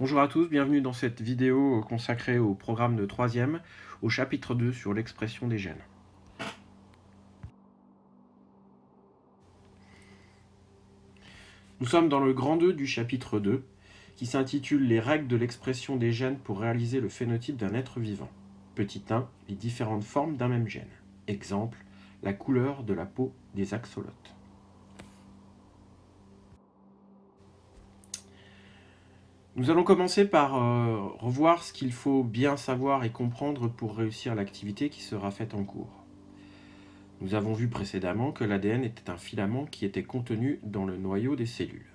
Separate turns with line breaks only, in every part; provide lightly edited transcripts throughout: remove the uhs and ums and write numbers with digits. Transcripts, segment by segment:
Bonjour à tous, bienvenue dans cette vidéo consacrée au programme de 3e, au chapitre 2 sur l'expression des gènes. Nous sommes dans le grand 2 du chapitre 2, qui s'intitule « Les règles de l'expression des gènes pour réaliser le phénotype d'un être vivant ». Petit 1, les différentes formes d'un même gène. Exemple, la couleur de la peau des axolotes. Nous allons commencer par revoir ce qu'il faut bien savoir et comprendre pour réussir l'activité qui sera faite en cours. Nous avons vu précédemment que l'ADN était un filament qui était contenu dans le noyau des cellules.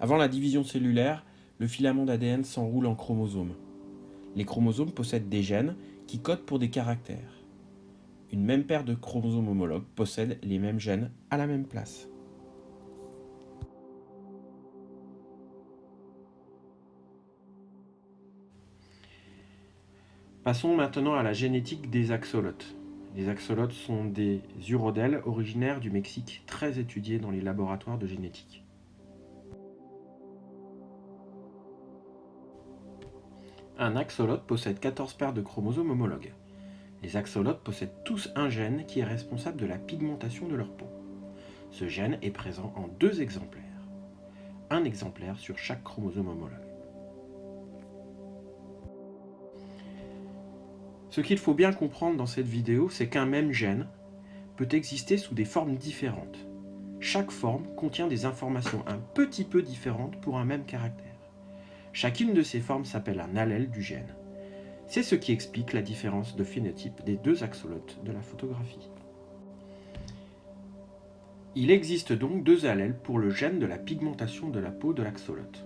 Avant la division cellulaire, le filament d'ADN s'enroule en chromosomes. Les chromosomes possèdent des gènes qui codent pour des caractères. Une même paire de chromosomes homologues possède les mêmes gènes à la même place. Passons maintenant à la génétique des axolotes. Les axolotes sont des urodèles originaires du Mexique, très étudiés dans les laboratoires de génétique. Un axolote possède 14 paires de chromosomes homologues. Les axolotes possèdent tous un gène qui est responsable de la pigmentation de leur peau. Ce gène est présent en 2 exemplaires. Un exemplaire sur chaque chromosome homologue. Ce qu'il faut bien comprendre dans cette vidéo, c'est qu'un même gène peut exister sous des formes différentes. Chaque forme contient des informations un petit peu différentes pour un même caractère. Chacune de ces formes s'appelle un allèle du gène. C'est ce qui explique la différence de phénotype des 2 axolotes de la photographie. Il existe donc 2 allèles pour le gène de la pigmentation de la peau de l'axolote.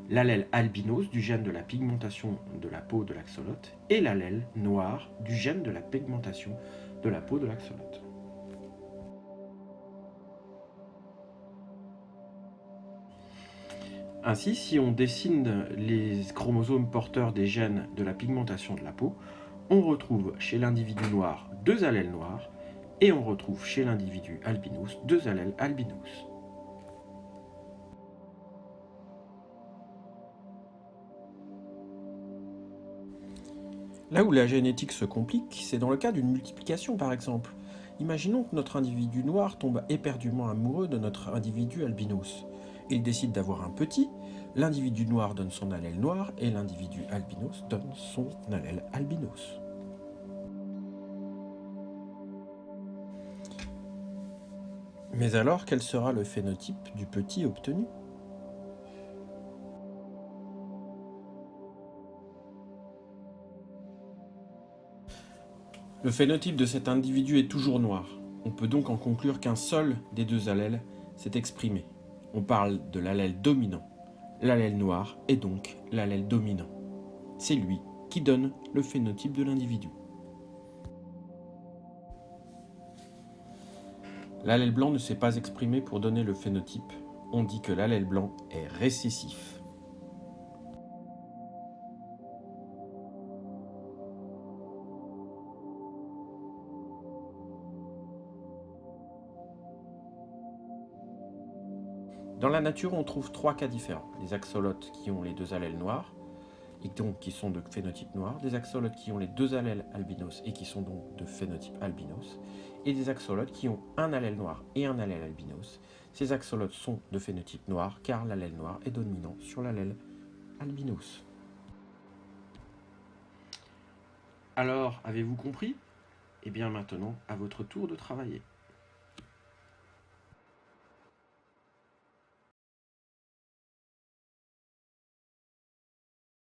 L'allèle albinos du gène de la pigmentation de la peau de l'axolote et l'allèle noir du gène de la pigmentation de la peau de l'axolote. Ainsi, si on dessine les chromosomes porteurs des gènes de la pigmentation de la peau, on retrouve chez l'individu noir 2 allèles noirs et on retrouve chez l'individu albinos 2 allèles albinos. Là où la génétique se complique, c'est dans le cas d'une multiplication par exemple. Imaginons que notre individu noir tombe éperdument amoureux de notre individu albinos. Il décide d'avoir un petit, l'individu noir donne son allèle noir et l'individu albinos donne son allèle albinos. Mais alors, quel sera le phénotype du petit obtenu ? Le phénotype de cet individu est toujours noir. On peut donc en conclure qu'un seul des 2 allèles s'est exprimé. On parle de l'allèle dominant. L'allèle noir est donc l'allèle dominant. C'est lui qui donne le phénotype de l'individu. L'allèle blanc ne s'est pas exprimé pour donner le phénotype. On dit que l'allèle blanc est récessif. Dans la nature, on trouve 3 cas différents. Les axolotes qui ont les 2 allèles noirs, et donc qui sont de phénotype noir, des axolotes qui ont les 2 allèles albinos et qui sont donc de phénotype albinos, et des axolotes qui ont un allèle noir et un allèle albinos. Ces axolotes sont de phénotype noir car l'allèle noir est dominant sur l'allèle albinos. Alors, avez-vous compris ? Eh bien maintenant, à votre tour de travailler.